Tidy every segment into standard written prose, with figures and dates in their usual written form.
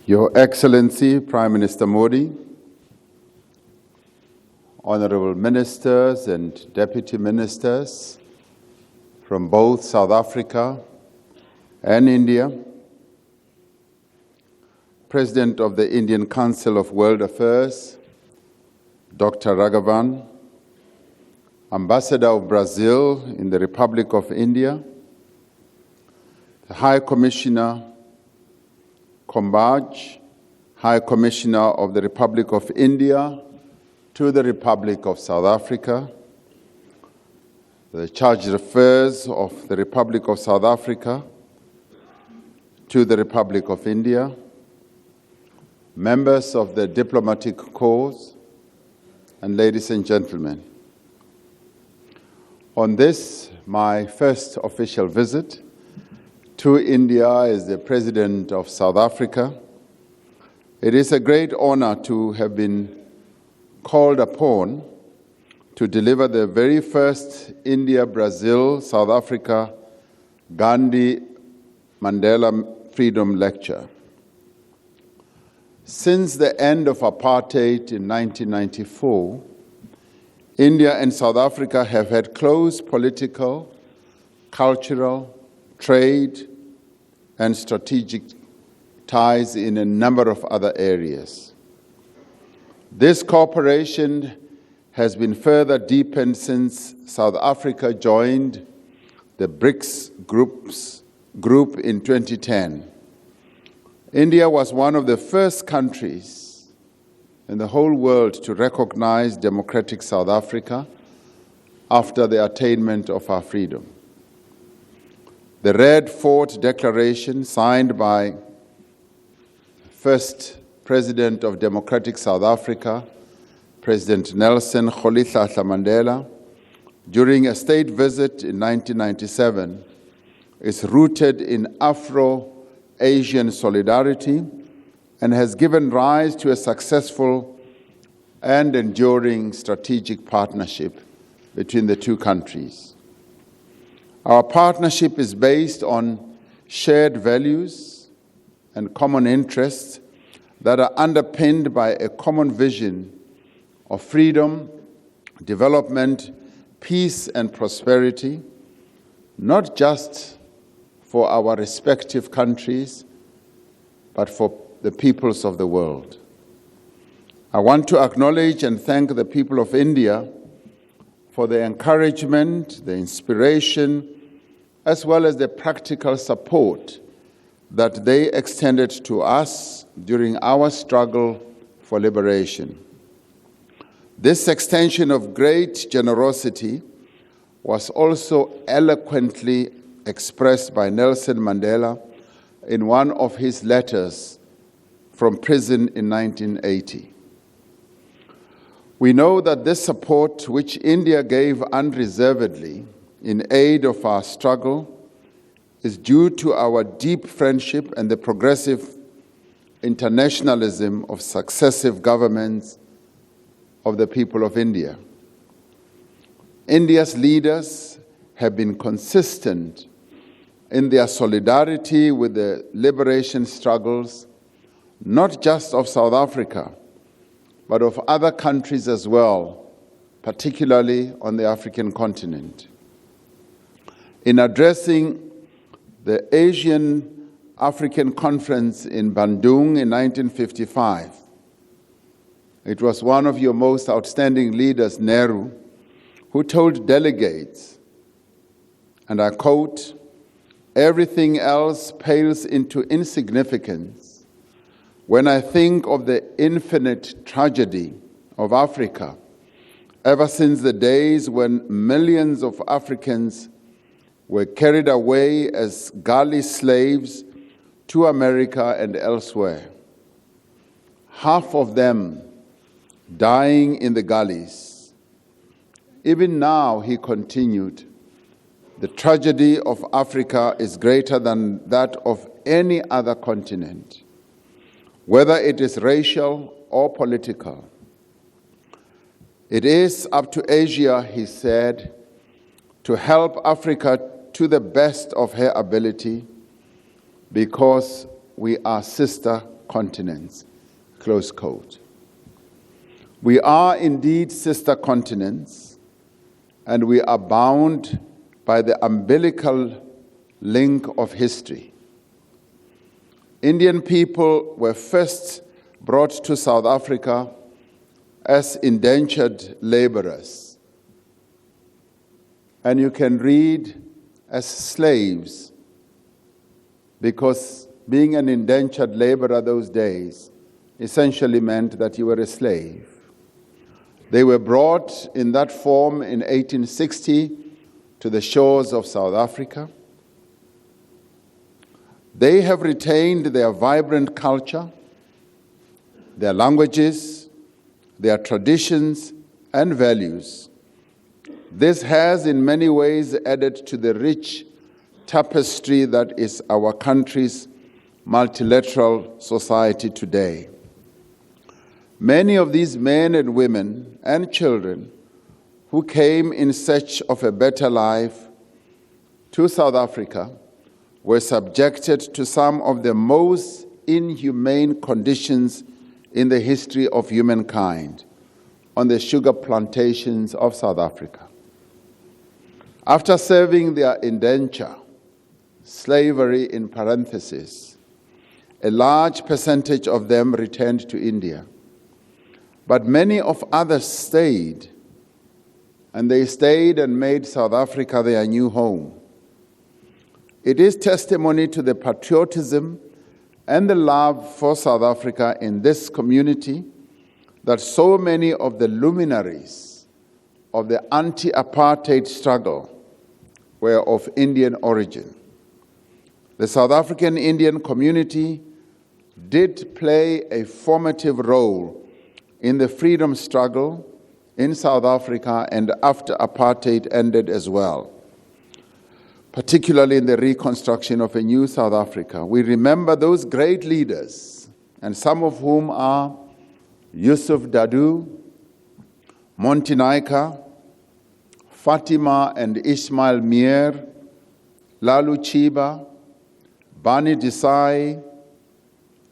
Your Excellency, Prime Minister Modi, honorable ministers and deputy ministers from both South Africa and India, President of the Indian Council of World Affairs, Dr. Raghavan, Ambassador of Brazil in the Republic of India, the High Commissioner Kombaj, High Commissioner of the Republic of India to the Republic of South Africa, the Chargé d'Affaires of the Republic of South Africa to the Republic of India, members of the diplomatic corps, and ladies and gentlemen. On this, my first official visit to India as the President of South Africa, it is a great honor to have been called upon to deliver the very first India-Brazil-South Africa Gandhi Mandela Freedom Lecture. Since the end of apartheid in 1994, India and South Africa have had close political, cultural, trade, and strategic ties in a number of other areas. This cooperation has been further deepened since South Africa joined the BRICS group in 2010. India was one of the first countries in the whole world to recognize democratic South Africa after the attainment of our freedom. The Red Fort Declaration, signed by first President of Democratic South Africa, President Nelson Rolihlahla Mandela, during a state visit in 1997, is rooted in Afro-Asian solidarity and has given rise to a successful and enduring strategic partnership between the two countries. Our partnership is based on shared values and common interests that are underpinned by a common vision of freedom, development, peace, and prosperity, not just for our respective countries, but for the peoples of the world. I want to acknowledge and thank the people of India for the encouragement, the inspiration, as well as the practical support that they extended to us during our struggle for liberation. This extension of great generosity was also eloquently expressed by Nelson Mandela in one of his letters from prison in 1980. We know that this support, which India gave unreservedly in aid of our struggle, is due to our deep friendship and the progressive internationalism of successive governments of the people of India. India's leaders have been consistent in their solidarity with the liberation struggles, not just of South Africa, but of other countries as well, particularly on the African continent. In addressing the Asian African Conference in Bandung in 1955, it was one of your most outstanding leaders, Nehru, who told delegates, and I quote, "Everything else pales into insignificance when I think of the infinite tragedy of Africa ever since the days when millions of Africans were carried away as galley slaves to America and elsewhere. Half of them dying in the galleys. Even now," he continued, "the tragedy of Africa is greater than that of any other continent, whether it is racial or political. It is up to Asia," he said, "to help Africa to the best of her ability, because we are sister continents, close quote. We are indeed sister continents, and we are bound by the umbilical link of history. Indian people were first brought to South Africa as indentured laborers. And you can read as slaves, because being an indentured laborer those days essentially meant that you were a slave. They were brought in that form in 1860 to the shores of South Africa. They have retained their vibrant culture, their languages, their traditions and values. This has in many ways added to the rich tapestry that is our country's multilateral society today. Many of these men and women and children who came in search of a better life to South Africa were subjected to some of the most inhumane conditions in the history of humankind on the sugar plantations of South Africa. After serving their indenture, slavery in parentheses, a large percentage of them returned to India. But many of others stayed, and they stayed and made South Africa their new home. It is testimony to the patriotism and the love for South Africa in this community that so many of the luminaries of the anti-apartheid struggle were of Indian origin. The South African Indian community did play a formative role in the freedom struggle in South Africa and after apartheid ended as well, particularly in the reconstruction of a new South Africa. We remember those great leaders, and some of whom are Yusuf Dadoo, Monty Naika, Fatima and Ismail Mier, Lalu Chiba, Bani Desai,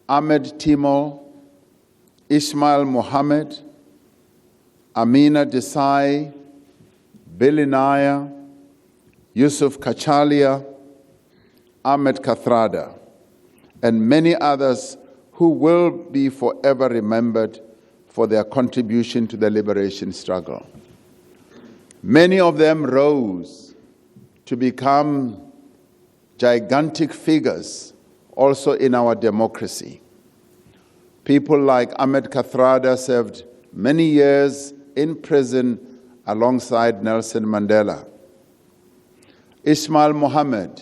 Ahmed Timo, Ismail Mohammed, Amina Desai, Billy Naya, Yusuf Kachalia, Ahmed Kathrada, and many others who will be forever remembered for their contribution to the liberation struggle. Many of them rose to become gigantic figures also in our democracy. People like Ahmed Kathrada served many years in prison alongside Nelson Mandela. Ismail Mohammed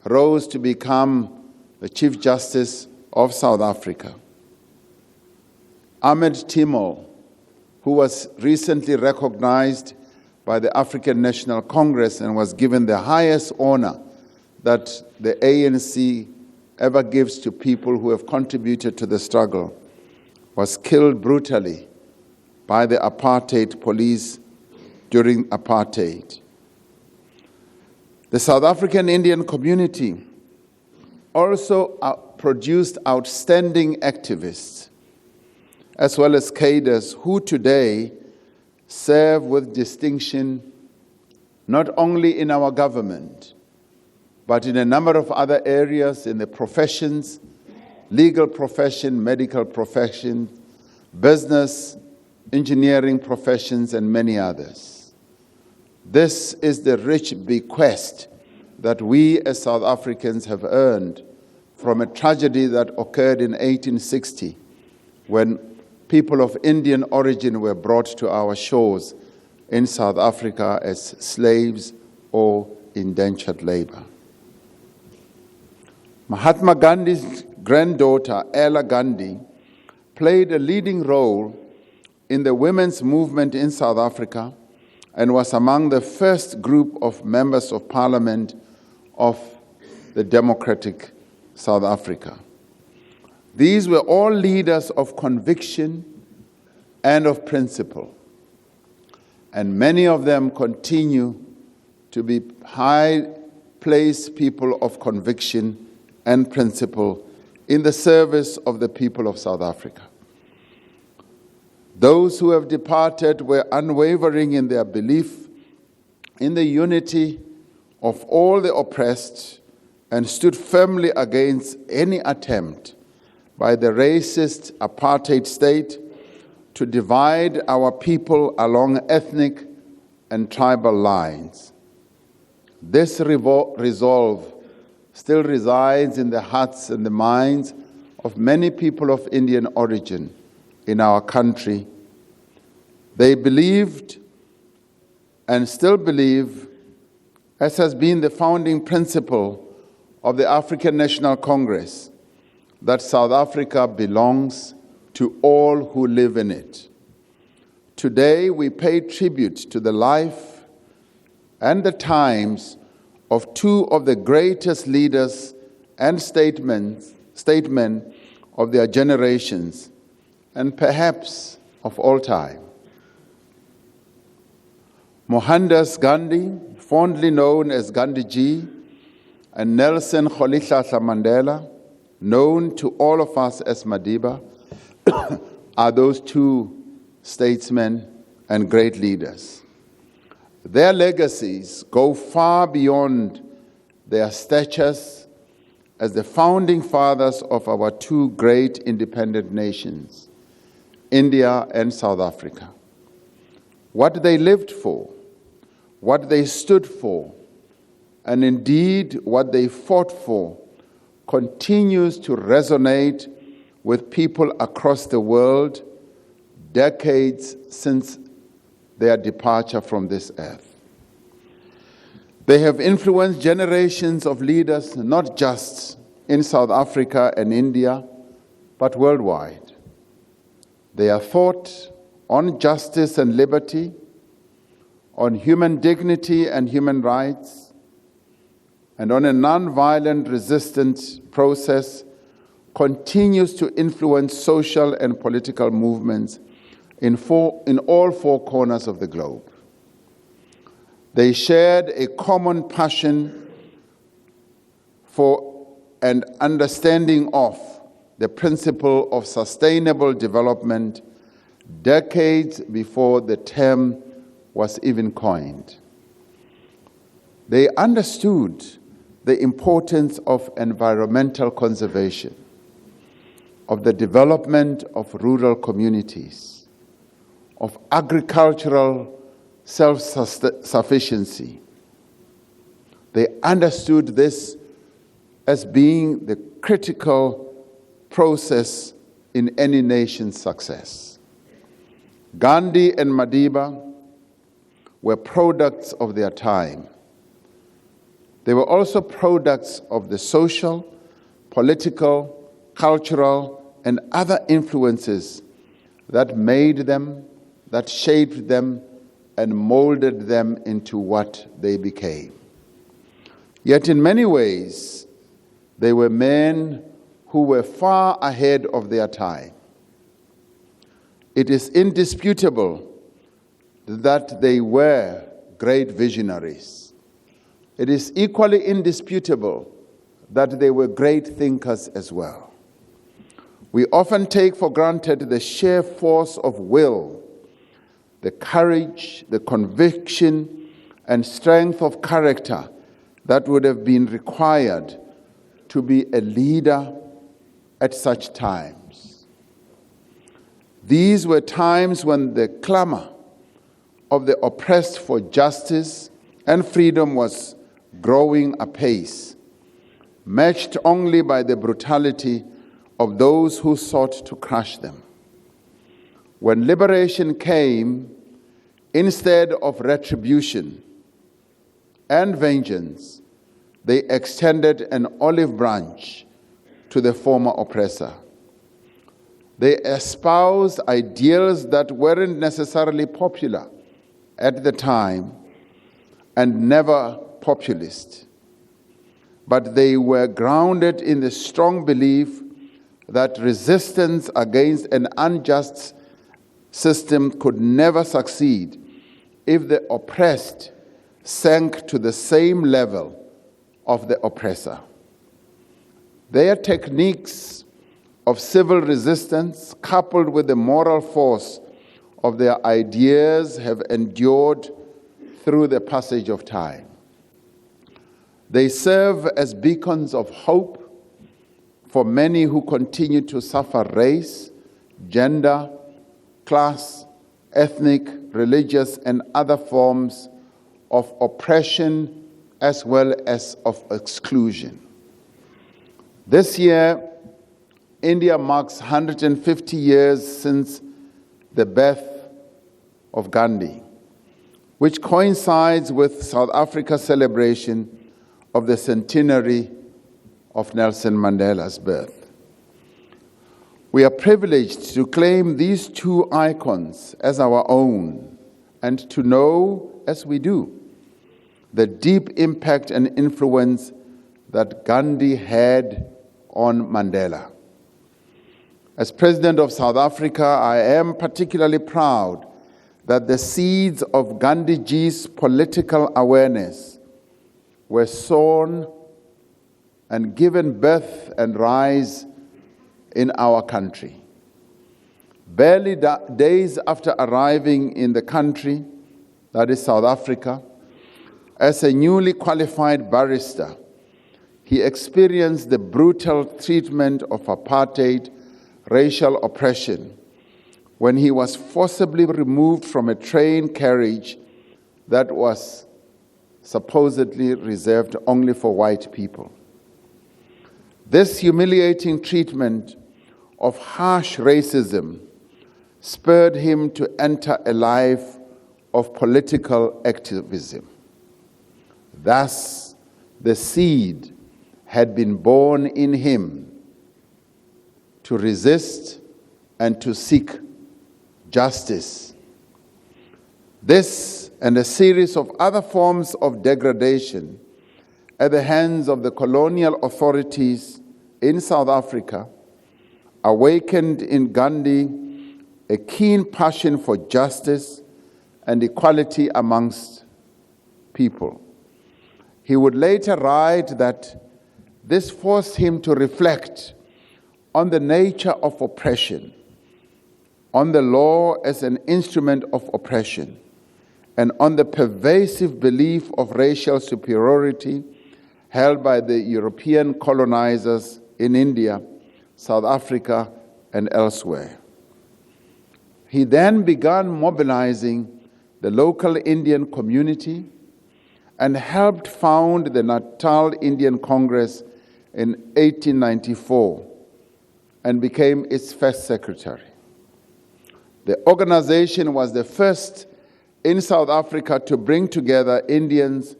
rose to become the Chief Justice of South Africa. Ahmed Timo, who was recently recognized by the African National Congress and was given the highest honor that the ANC ever gives to people who have contributed to the struggle, was killed brutally by the apartheid police during apartheid. The South African Indian community also produced outstanding activists, as well as cadres who today serve with distinction not only in our government, but in a number of other areas in the professions, legal profession, medical profession, business, engineering professions, and many others. This is the rich bequest that we as South Africans have earned from a tragedy that occurred in 1860 when people of Indian origin were brought to our shores in South Africa as slaves or indentured labor. Mahatma Gandhi's granddaughter, Ella Gandhi, played a leading role in the women's movement in South Africa and was among the first group of members of parliament of the democratic South Africa. These were all leaders of conviction and of principle, and many of them continue to be high-placed people of conviction and principle in the service of the people of South Africa. Those who have departed were unwavering in their belief in the unity of all the oppressed and stood firmly against any attempt by the racist apartheid state to divide our people along ethnic and tribal lines. This resolve still resides in the hearts and the minds of many people of Indian origin in our country. They believed and still believe, as has been the founding principle of the African National Congress, that South Africa belongs to all who live in it. Today, we pay tribute to the life and the times of two of the greatest leaders and statesmen of their generations, and perhaps of all time. Mohandas Gandhi, fondly known as Gandhiji, and Nelson Rolihlahla Mandela, known to all of us as Madiba, are those two statesmen and great leaders. Their legacies go far beyond their statures as the founding fathers of our two great independent nations, India and South Africa. What they lived for, what they stood for, and indeed what they fought for, continues to resonate with people across the world decades since their departure from this earth. They have influenced generations of leaders, not just in South Africa and India, but worldwide. Their thought on justice and liberty, on human dignity and human rights, and on a non-violent resistance process continues to influence social and political movements in all four corners of the globe. They shared a common passion for and understanding of the principle of sustainable development decades before the term was even coined. They understood the importance of environmental conservation, of the development of rural communities, of agricultural self-sufficiency. They understood this as being the critical process in any nation's success. Gandhi and Madiba were products of their time. They were also products of the social, political, cultural, and other influences that made them, that shaped them, and molded them into what they became. Yet in many ways, they were men who were far ahead of their time. It is indisputable that they were great visionaries. It is equally indisputable that they were great thinkers as well. We often take for granted the sheer force of will, the courage, the conviction, and strength of character that would have been required to be a leader at such times. These were times when the clamor of the oppressed for justice and freedom was growing apace, matched only by the brutality of those who sought to crush them. When liberation came, instead of retribution and vengeance, they extended an olive branch to the former oppressor. They espoused ideals that weren't necessarily popular at the time and never populist, but they were grounded in the strong belief that resistance against an unjust system could never succeed if the oppressed sank to the same level of the oppressor. Their techniques of civil resistance, coupled with the moral force of their ideas, have endured through the passage of time. They serve as beacons of hope for many who continue to suffer race, gender, class, ethnic, religious, and other forms of oppression as well as of exclusion. This year, India marks 150 years since the birth of Gandhi, which coincides with South Africa's celebration of the centenary of Nelson Mandela's birth. We are privileged to claim these two icons as our own and to know, as we do, the deep impact and influence that Gandhi had on Mandela. As President of South Africa, I am particularly proud that the seeds of Gandhiji's political awareness were sown and given birth and rise in our country. Barely days after arriving in the country, that is South Africa, as a newly qualified barrister, he experienced the brutal treatment of apartheid, racial oppression, when he was forcibly removed from a train carriage that was supposedly reserved only for white people. This humiliating treatment of harsh racism spurred him to enter a life of political activism. Thus, the seed had been born in him to resist and to seek justice. This and a series of other forms of degradation at the hands of the colonial authorities in South Africa awakened in Gandhi a keen passion for justice and equality amongst people. He would later write that this forced him to reflect on the nature of oppression, on the law as an instrument of oppression, and on the pervasive belief of racial superiority held by the European colonizers in India, South Africa, and elsewhere. He then began mobilizing the local Indian community and helped found the Natal Indian Congress in 1894 and became its first secretary. The organization was the first in South Africa to bring together Indians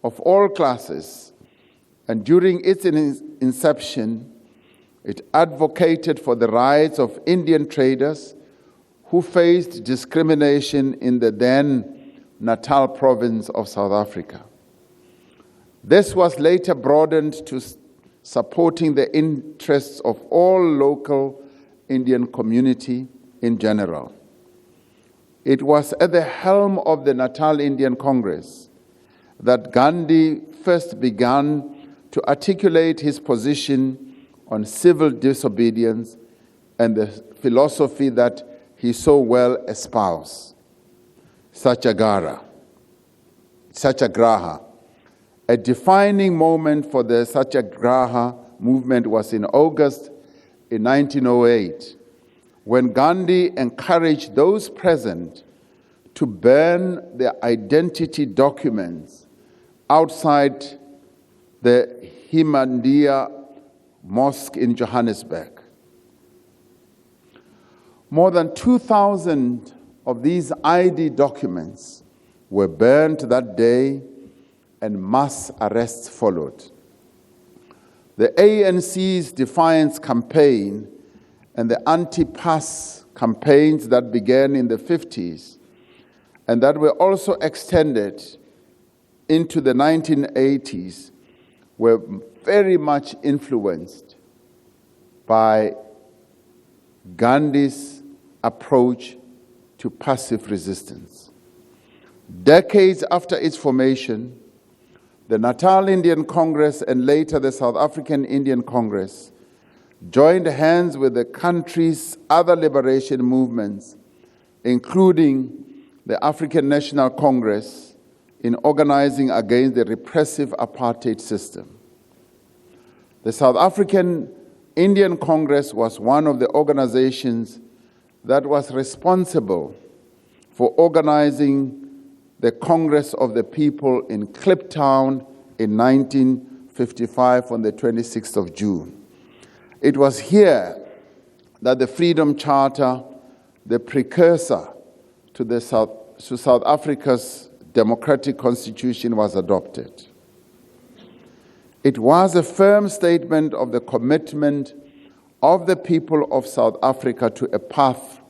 of all classes, and during its inception, it advocated for the rights of Indian traders who faced discrimination in the then Natal province of South Africa. This was later broadened to supporting the interests of all local Indian community in general. It was at the helm of the Natal Indian Congress that Gandhi first began to articulate his position on civil disobedience and the philosophy that he so well espoused, Satyagraha. A defining moment for the Satyagraha movement was in August in 1908, when Gandhi encouraged those present to burn their identity documents outside the Ahmadiyya Mosque in Johannesburg. More than 2,000 of these ID documents were burned that day, and mass arrests followed. The ANC's defiance campaign and the anti-pass campaigns that began in the 50s and that were also extended into the 1980s were very much influenced by Gandhi's approach to passive resistance. Decades after its formation, The Natal Indian Congress and later the South African Indian Congress joined hands with the country's other liberation movements, including the African National Congress, in organizing against the repressive apartheid system. The South African Indian Congress was one of the organizations that was responsible for organizing the Congress of the People in Kliptown in 1955 on the 26th of June. It was here that the Freedom Charter, the precursor to South Africa's democratic constitution, was adopted. It was a firm statement of the commitment of the people of South Africa to a path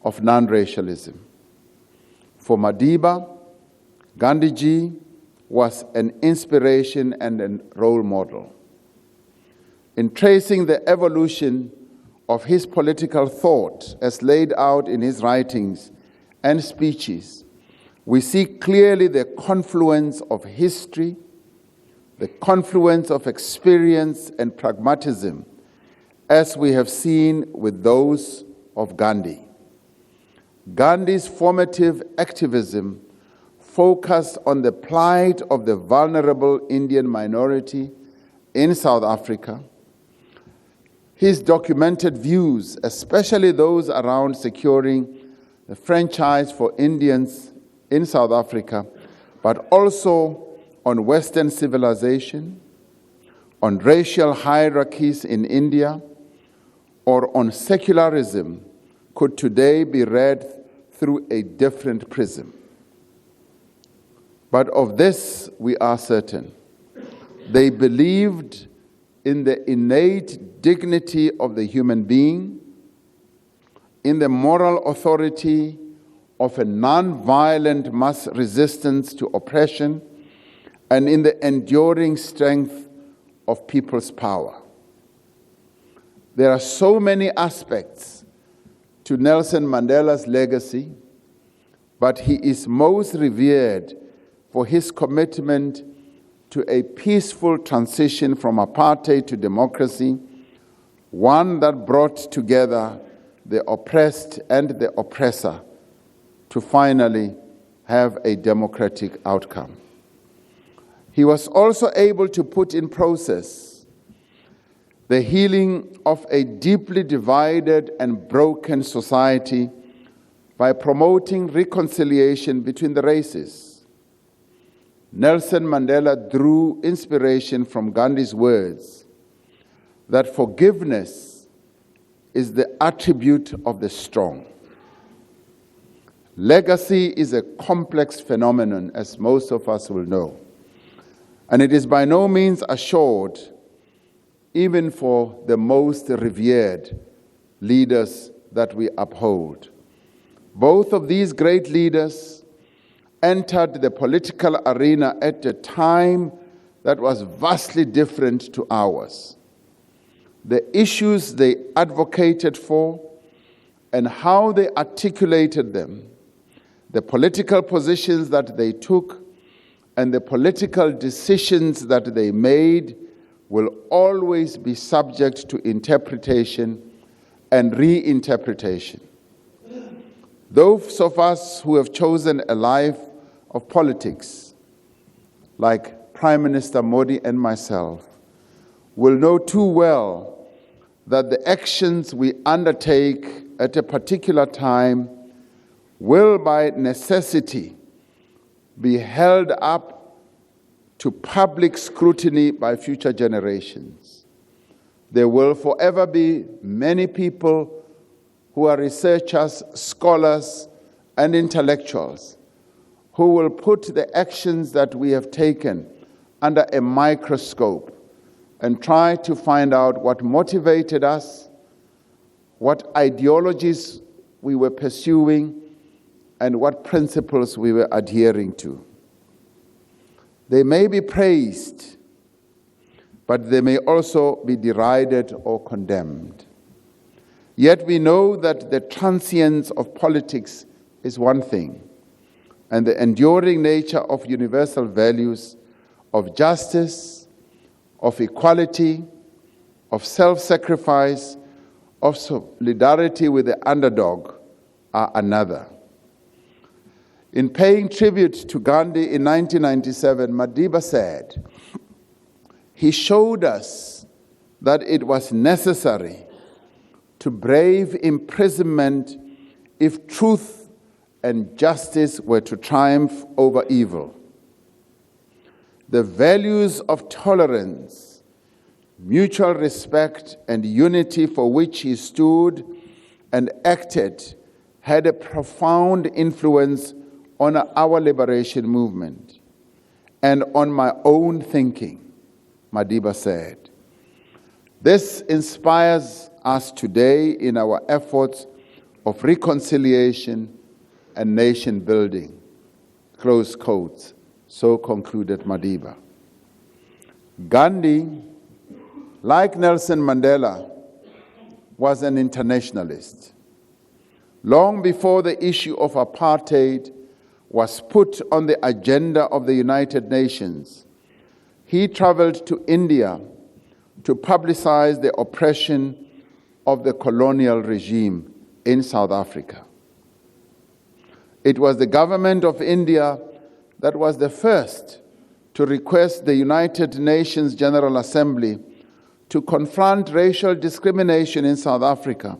of non-racialism. For Madiba, Gandhiji was an inspiration and a role model. In tracing the evolution of his political thought as laid out in his writings and speeches, we see clearly the confluence of history, the confluence of experience and pragmatism, as we have seen with those of Gandhi. Gandhi's formative activism focused on the plight of the vulnerable Indian minority in South Africa. His documented views, especially those around securing the franchise for Indians in South Africa, but also on Western civilization, on racial hierarchies in India, or on secularism, could today be read through a different prism. But of this we are certain: they believed in the innate dignity of the human being, in the moral authority of a non-violent mass resistance to oppression, and in the enduring strength of people's power. There are so many aspects to Nelson Mandela's legacy, but he is most revered for his commitment to a peaceful transition from apartheid to democracy, one that brought together the oppressed and the oppressor to finally have a democratic outcome. He was also able to put in process the healing of a deeply divided and broken society by promoting reconciliation between the races. Nelson Mandela drew inspiration from Gandhi's words that forgiveness is the attribute of the strong. Legacy is a complex phenomenon, as most of us will know, and it is by no means assured, even for the most revered leaders that we uphold. Both of these great leaders entered the political arena at a time that was vastly different to ours. The issues they advocated for and how they articulated them, the political positions that they took, and the political decisions that they made will always be subject to interpretation and reinterpretation. Those of us who have chosen a life of politics, like Prime Minister Modi and myself, will know too well that the actions we undertake at a particular time will by necessity be held up to public scrutiny by future generations. There will forever be many people who are researchers, scholars, and intellectuals who will put the actions that we have taken under a microscope and try to find out what motivated us, what ideologies we were pursuing, and what principles we were adhering to. They may be praised, but they may also be derided or condemned. Yet we know that the transience of politics is one thing, and the enduring nature of universal values of justice, of equality, of self-sacrifice, of solidarity with the underdog are another. In paying tribute to Gandhi in 1997, Madiba said, "He showed us that it was necessary to brave imprisonment if truth and justice were to triumph over evil. The values of tolerance, mutual respect, and unity for which he stood and acted had a profound influence on our liberation movement and on my own thinking," Madiba said. This inspires us today in our efforts of reconciliation and nation building. Close quotes. So concluded Madiba. Gandhi, like Nelson Mandela, was an internationalist. Long before the issue of apartheid was put on the agenda of the United Nations, he traveled to India to publicize the oppression of the colonial regime in South Africa. It was the government of India that was the first to request the United Nations General Assembly to confront racial discrimination in South Africa,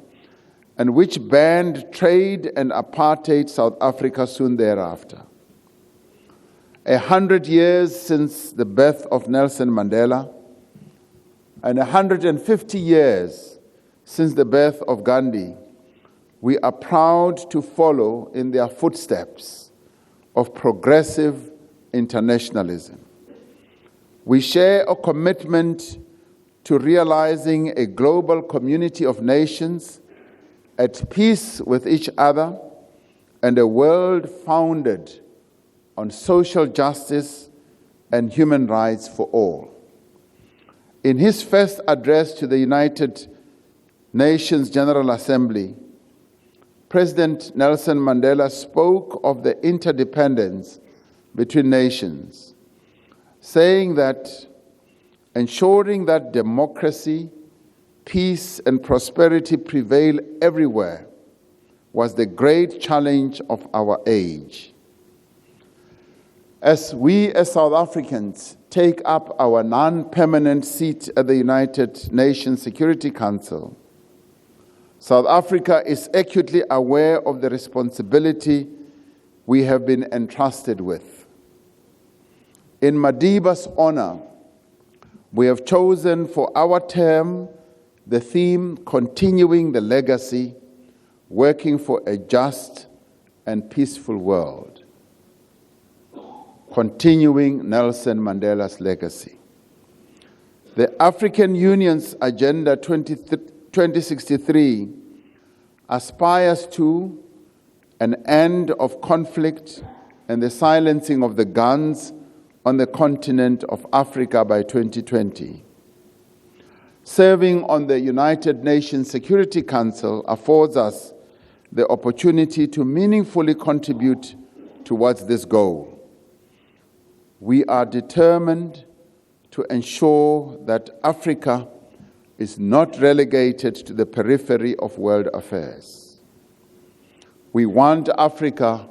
and which banned trade and apartheid South Africa soon thereafter. 100 years since the birth of Nelson Mandela, and 150 years since the birth of Gandhi, we are proud to follow in their footsteps of progressive internationalism. We share a commitment to realizing a global community of nations at peace with each other and a world founded on social justice and human rights for all. In his first address to the United Nations General Assembly, President Nelson Mandela spoke of the interdependence between nations, saying that ensuring that democracy, peace, and prosperity prevail everywhere was the great challenge of our age. As we as South Africans take up our non-permanent seat at the United Nations Security Council, South Africa is acutely aware of the responsibility we have been entrusted with. In Madiba's honor, we have chosen for our term the theme, Continuing the Legacy, Working for a Just and Peaceful World. Continuing Nelson Mandela's legacy. The African Union's Agenda 2063 aspires to an end of conflict and the silencing of the guns on the continent of Africa by 2020. Serving on the United Nations Security Council affords us the opportunity to meaningfully contribute towards this goal. We are determined to ensure that Africa is not relegated to the periphery of world affairs. We want Africa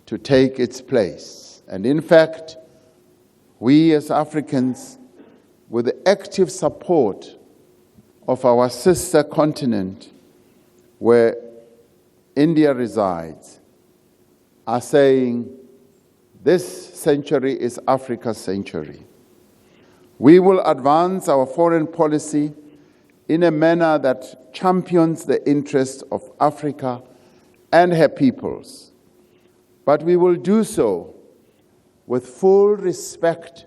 to take its place. And in fact, we as Africans, with the active support of our sister continent where India resides, are saying this century is Africa's century. We will advance our foreign policy in a manner that champions the interests of Africa and her peoples, but we will do so with full respect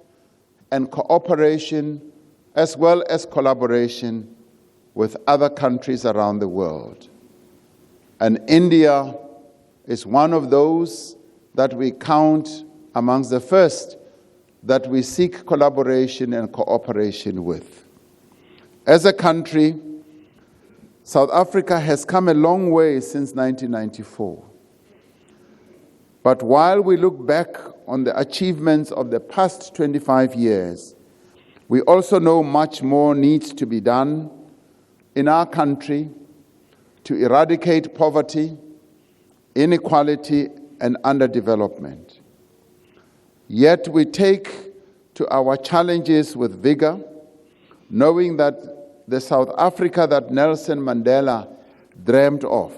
and cooperation as well as collaboration with other countries around the world. And India is one of those that we count amongst the first that we seek collaboration and cooperation with. As a country, South Africa has come a long way since 1994. But while we look back on the achievements of the past 25 years, we also know much more needs to be done in our country to eradicate poverty, inequality, and underdevelopment. Yet we take to our challenges with vigor, knowing that the South Africa that Nelson Mandela dreamed of,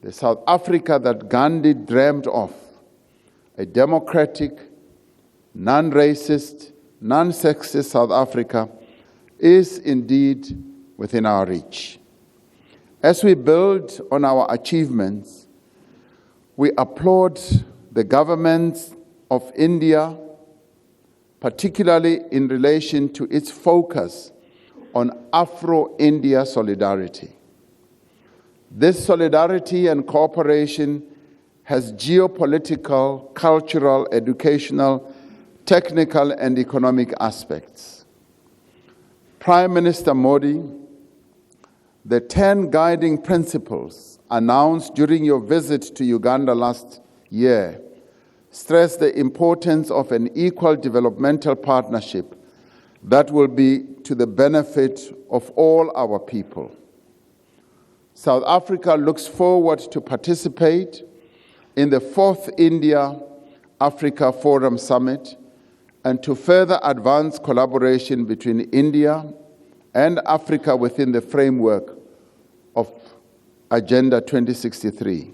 the South Africa that Gandhi dreamed of, a democratic, non-racist, non-sexist South Africa, is indeed within our reach. As we build on our achievements, we applaud the governments of India, particularly in relation to its focus on Afro-India solidarity. This solidarity and cooperation has geopolitical, cultural, educational, technical, and economic aspects. Prime Minister Modi, the 10 guiding principles announced during your visit to Uganda last year stress the importance of an equal developmental partnership that will be to the benefit of all our people. South Africa looks forward to participate in the 4th India-Africa Forum Summit and to further advance collaboration between India and Africa within the framework of Agenda 2063.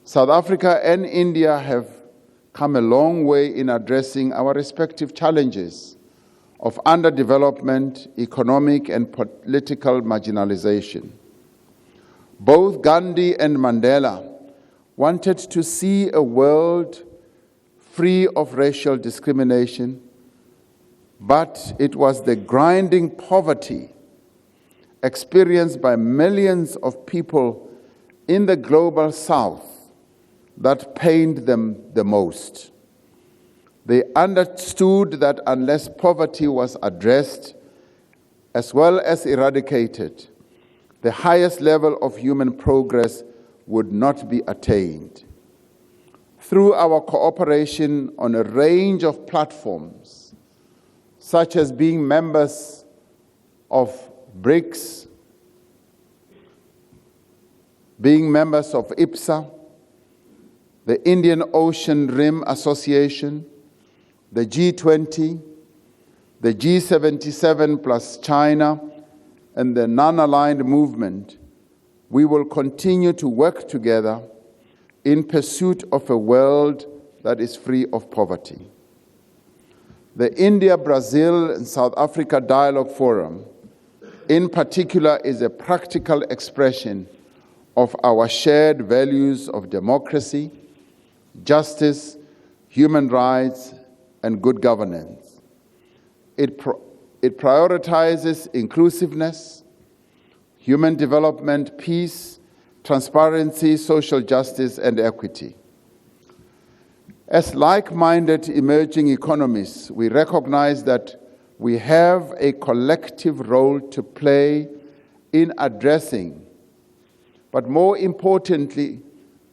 South Africa and India have come a long way in addressing our respective challenges of underdevelopment, economic and political marginalization. Both Gandhi and Mandela wanted to see a world free of racial discrimination, but it was the grinding poverty experienced by millions of people in the global South that pained them the most. They understood that unless poverty was addressed as well as eradicated, the highest level of human progress would not be attained. Through our cooperation on a range of platforms, such as being members of BRICS, being members of IPSA, the Indian Ocean Rim Association, the G20, the G77 plus China, and the non-aligned movement, we will continue to work together in pursuit of a world that is free of poverty. The India, Brazil, and South Africa Dialogue Forum, in particular, is a practical expression of our shared values of democracy, justice, human rights, and good governance. It prioritizes inclusiveness, human development, peace, transparency, social justice, and equity. As like-minded emerging economies, we recognize that we have a collective role to play in addressing, but more importantly,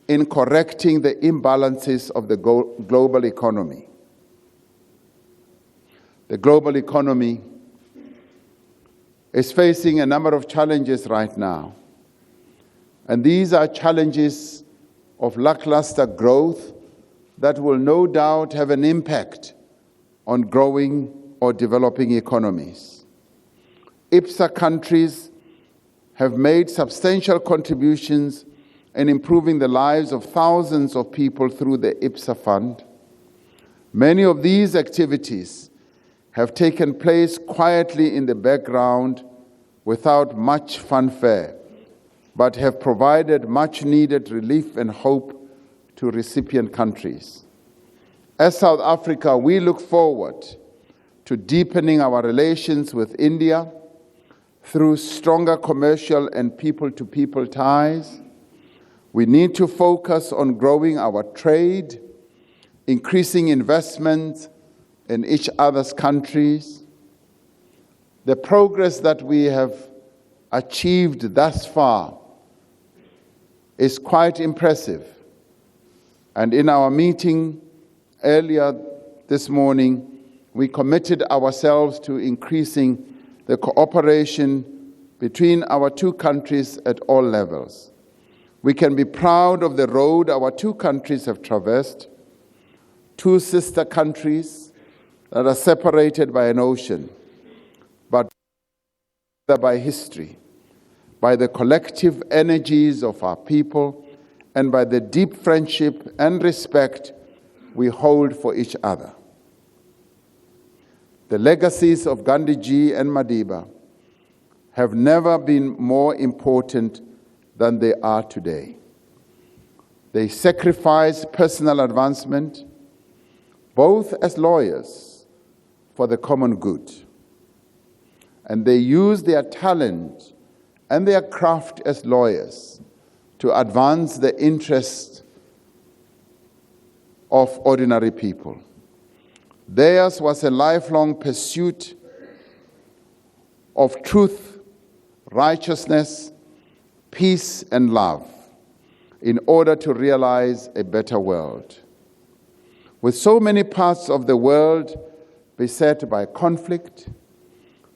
in correcting the imbalances of the global economy. The global economy is facing a number of challenges right now. And these are challenges of lackluster growth that will no doubt have an impact on growing or developing economies. IPSA countries have made substantial contributions in improving the lives of thousands of people through the IPSA Fund. Many of these activities have taken place quietly in the background without much fanfare, but have provided much-needed relief and hope to recipient countries. As South Africa, we look forward to deepening our relations with India through stronger commercial and people-to-people ties. We need to focus on growing our trade, increasing investment in each other's countries. The progress that we have achieved thus far is quite impressive. And in our meeting earlier this morning, we committed ourselves to increasing the cooperation between our two countries at all levels. We can be proud of the road our two countries have traversed, two sister countries that are separated by an ocean, but by history, by the collective energies of our people, and by the deep friendship and respect we hold for each other. The legacies of Gandhi and Mandela have never been more important than they are today. They sacrificed personal advancement, both as lawyers, for the common good. And they used their talent and their craft as lawyers to advance the interests of ordinary people. Theirs was a lifelong pursuit of truth, righteousness, peace, and love in order to realize a better world. With so many parts of the world beset by conflict,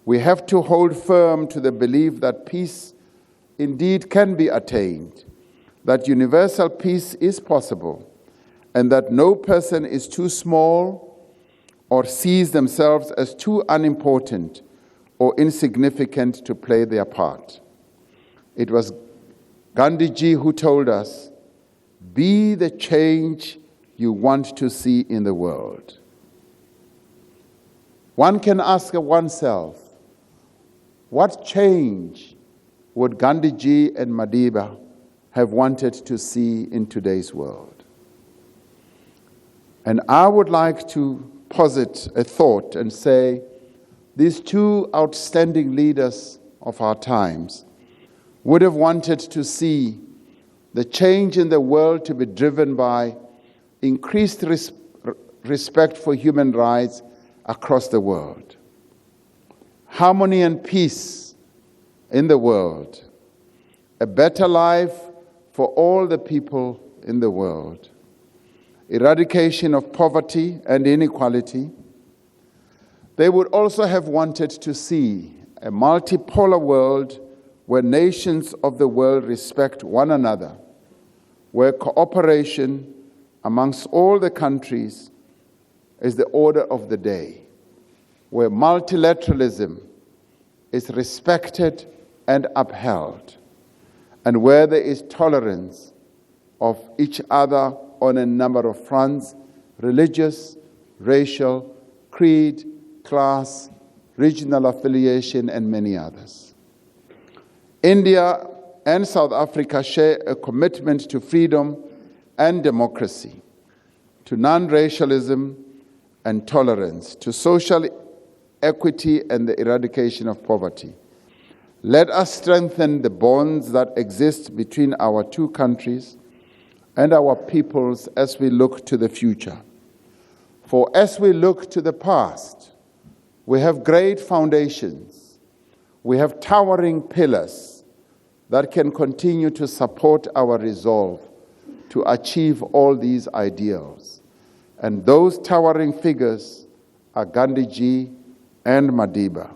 we have to hold firm to the belief that peace indeed can be attained, that universal peace is possible, and that no person is too small or sees themselves as too unimportant or insignificant to play their part. It was Gandhi who told us, "Be the change you want to see in the world." One can ask oneself, what change would Gandhi and Mandela have wanted to see in today's world? And I would like to posit a thought and say, these two outstanding leaders of our times would have wanted to see the change in the world to be driven by increased respect for human rights across the world, harmony and peace in the world, a better life for all the people in the world, eradication of poverty and inequality. They would also have wanted to see a multipolar world where nations of the world respect one another, where cooperation amongst all the countries is the order of the day, where multilateralism is respected and upheld, and where there is tolerance of each other on a number of fronts: religious, racial, creed, class, regional affiliation, and many others. India and South Africa share a commitment to freedom and democracy, to non-racialism and tolerance, to social equity and the eradication of poverty. Let us strengthen the bonds that exist between our two countries and our peoples as we look to the future. For as we look to the past, we have great foundations. We have towering pillars that can continue to support our resolve to achieve all these ideals. And those towering figures are Gandhi and Mandela.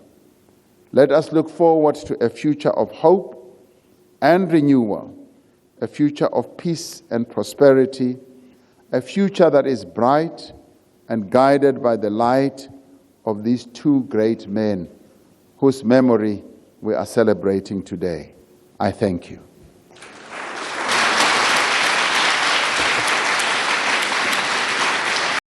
Let us look forward to a future of hope and renewal, a future of peace and prosperity, a future that is bright and guided by the light of these two great men whose memory we are celebrating today. I thank you.